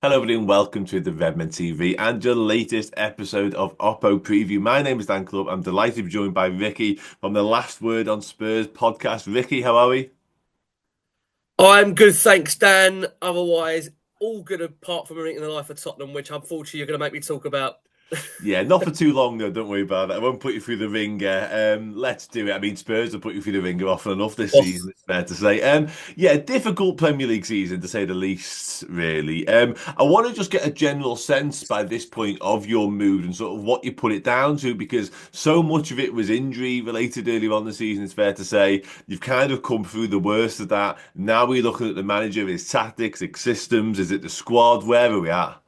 Hello, everybody, and welcome to the Redmen TV and your latest episode of Oppo Preview. My name is Dan Club. I'm delighted to be joined by Ricky from the Last Word on Spurs podcast. Ricky, how are we? I'm good, thanks, Dan. Otherwise, all good apart from everything in the life of Tottenham, which unfortunately you're going to make me talk about. Yeah, not for too long though. Don't worry about it. I won't put you through the ringer. Let's do it. I mean, Spurs have put you through the ringer often enough this Yes. season. It's fair to say. Yeah, difficult Premier League season to say the least. Really. I want to just get a general sense by this point of your mood and sort of what you put it down to, because so much of it was injury related earlier on the season. It's fair to say you've kind of come through the worst of that. Now we're looking at the manager, his tactics, his systems. Is it the squad? Where are we at?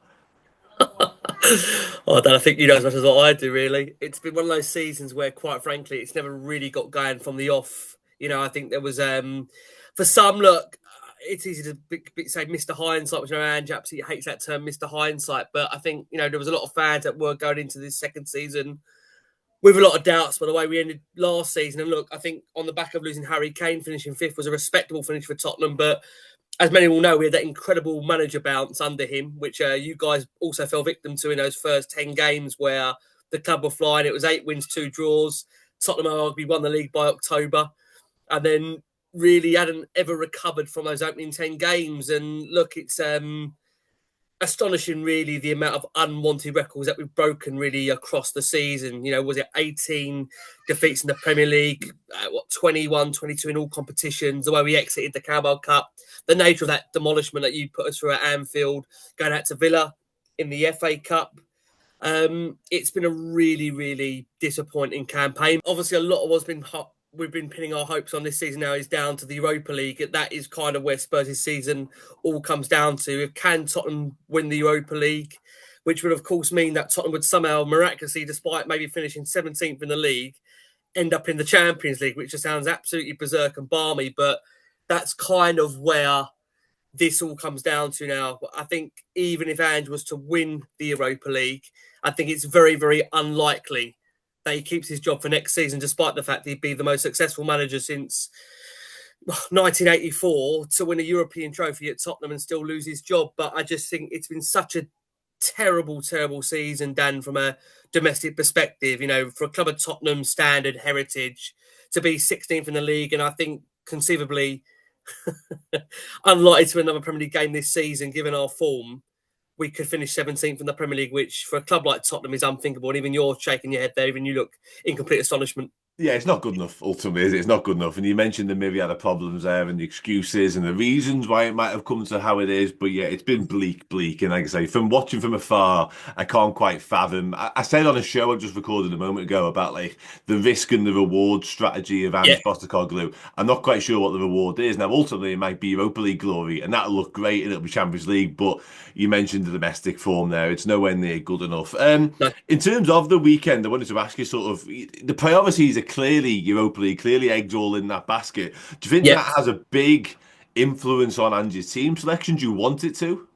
Oh, Dan, I think you know as much as what I do, really. It's been one of those seasons where, quite frankly, it's never really got going from the off. I think there was, for some, look, it's easy to say Mr. Hindsight, which I know Ange absolutely hates that term, Mr. Hindsight. But I think, there was a lot of fans that were going into this second season with a lot of doubts by the way we ended last season. And look, I think on the back of losing Harry Kane, finishing fifth was a respectable finish for Tottenham. But as many will know, we had that incredible manager bounce under him, which you guys also fell victim to in those first 10 games where the club were flying. It was 8 wins, 2 draws. Tottenham arguably won the league by October and then really hadn't ever recovered from those opening 10 games. And look, it's astonishing, really, the amount of unwanted records that we've broken really across the season. Was it 18 defeats in the Premier League, 21, 22 in all competitions, the way we exited the Carabao Cup, the nature of that demolishment that you put us through at Anfield, going out to Villa in the FA Cup. It's been a really, really disappointing campaign. Obviously, a lot of what's been we've been pinning our hopes on this season now is down to the Europa League. That is kind of where Spurs' season all comes down to. Can Tottenham win the Europa League? Which would, of course, mean that Tottenham would somehow miraculously, despite maybe finishing 17th in the league, end up in the Champions League, which just sounds absolutely berserk and balmy. But that's kind of where this all comes down to now. I think even if Ange was to win the Europa League, I think it's very, very unlikely that he keeps his job for next season, despite the fact that he'd be the most successful manager since 1984 to win a European trophy at Tottenham and still lose his job. But I just think it's been such a terrible, terrible season, Dan, from a domestic perspective. For a club of Tottenham standard heritage to be 16th in the league, and I think conceivably unlikely to win another Premier League game this season, given our form, we could finish 17th in the Premier League, which for a club like Tottenham is unthinkable. And even you're shaking your head there, even you look in complete astonishment. Yeah, it's not good enough, ultimately, is it? It's not good enough. And you mentioned the myriad of problems there and the excuses and the reasons why it might have come to how it is. But yeah, it's been bleak, bleak. And like I say, from watching from afar, I can't quite fathom. I said on a show I just recorded a moment ago about like the risk and the reward strategy of Yeah, Ange Postecoglou. I'm not quite sure what the reward is. Now, ultimately, it might be Europa League glory, and that'll look great, and it'll be Champions League. But you mentioned the domestic form there; it's nowhere near good enough. no, In terms of the weekend, I wanted to ask you sort of the priorities are clearly Europa League, clearly eggs all in that basket. Do you think yeah. that has a big influence on Ange's team selection? Do you want it to?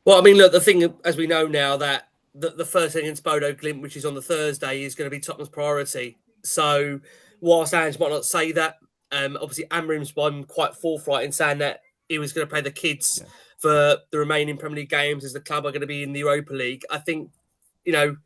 Well, I mean, look, the thing, as we know now, that the first thing against Bodo Glimt, which is on the Thursday, is going to be Tottenham's priority. So, whilst Ange might not say that, obviously Amrim's been quite forthright in saying that he was going to play the kids Yeah. for the remaining Premier League games as the club are going to be in the Europa League. I think, you know,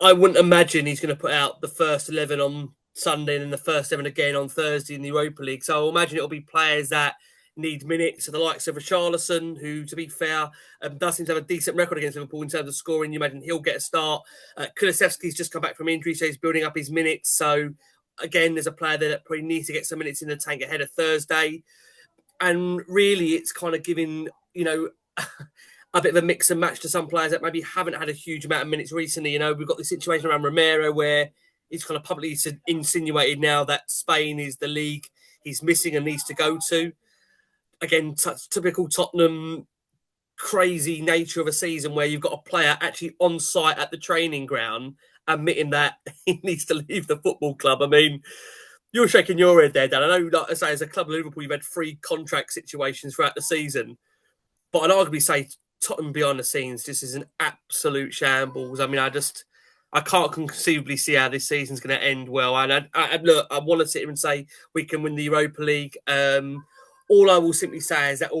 I wouldn't imagine he's going to put out the first 11 on Sunday and then the first 11 again on Thursday in the Europa League. So I'll imagine it'll be players that need minutes. So the likes of Richarlison, who, to be fair, does seem to have a decent record against Liverpool in terms of scoring. You imagine he'll get a start. Kulusevski's just come back from injury, so he's building up his minutes. So again, there's a player there that probably needs to get some minutes in the tank ahead of Thursday. And really, it's kind of giving, a bit of a mix and match to some players that maybe haven't had a huge amount of minutes recently. We've got the situation around Romero where he's kind of publicly insinuated now that Spain is the league he's missing and needs to go to. Again, typical Tottenham crazy nature of a season where you've got a player actually on site at the training ground admitting that he needs to leave the football club. I mean, you're shaking your head there, Dan. I know, like I say, as a club of Liverpool, you've had 3 contract situations throughout the season, but I'd arguably say Tottenham behind the scenes, this is an absolute shambles. I mean, I can't conceivably see how this season's going to end well. And look, I want to sit here and say we can win the Europa League, all I will simply say is that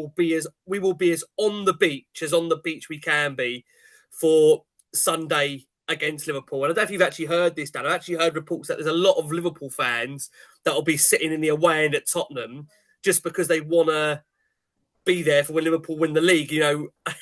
we will be as on the beach we can be for Sunday against Liverpool. And I don't know if you've actually heard this, Dan. I've actually heard reports that there's a lot of Liverpool fans that will be sitting in the away end at Tottenham just because they want to be there for when Liverpool win the league.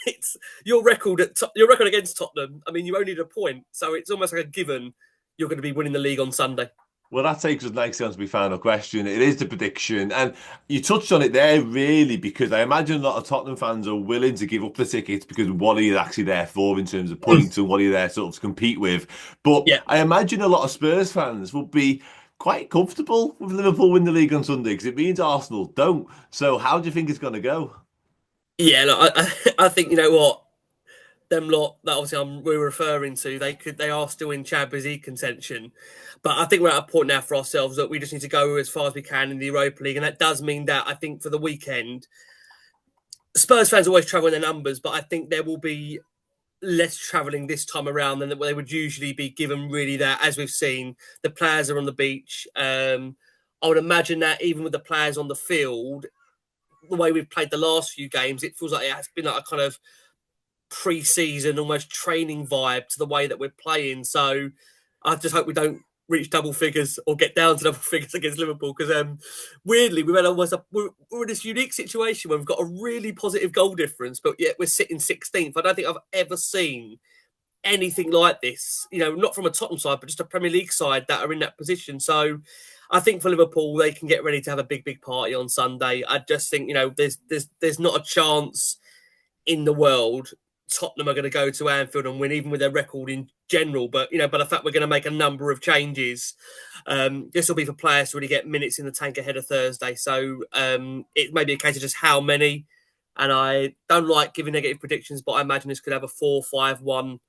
It's your record against Tottenham. I mean, you only need a point, so it's almost like a given you're going to be winning the league on Sunday. Well, that takes us nicely on to my final question. It is the prediction, and you touched on it there, really, because I imagine a lot of Tottenham fans are willing to give up the tickets because what are you actually there for in terms of points and what are you there sort of to compete with. But Yeah, I imagine a lot of Spurs fans will be quite comfortable with Liverpool win the league on Sunday because it means Arsenal don't. So, how do you think it's going to go? yeah. Look, I think you know what them lot that obviously we're referring to. They are still in Champions League contention, but I think we're at a point now for ourselves that we just need to go as far as we can in the Europa League, and that does mean that I think for the weekend, Spurs fans always travel in their numbers, but I think there will be less travelling this time around than they would usually be, given really that, as we've seen, the players are on the beach. I would imagine that even with the players on the field, the way we've played the last few games, it feels like it has been like a kind of pre-season, almost training vibe to the way that we're playing. So I just hope we don't reach double figures or get down to double figures against Liverpool because weirdly we're in this unique situation where we've got a really positive goal difference, but yet we're sitting 16th. I don't think I've ever seen anything like this. Not from a Tottenham side, but just a Premier League side that are in that position. So I think for Liverpool, they can get ready to have a big party on Sunday. I just think there's not a chance in the world Tottenham are going to go to Anfield and win, even with their record in general. But by the fact we're going to make a number of changes, this will be for players to really get minutes in the tank ahead of Thursday. So it may be a case of just how many. And I don't like giving negative predictions, but I imagine this could have a 4-5-1,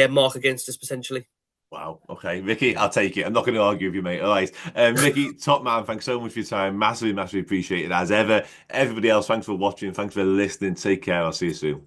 mark against us potentially. Wow. Okay, Ricky, I'll take it. I'm not going to argue with you, mate. All right. Ricky, top man, thanks so much for your time. Massively, massively appreciated as ever. Everybody else, thanks for watching. Thanks for listening. Take care. I'll see you soon.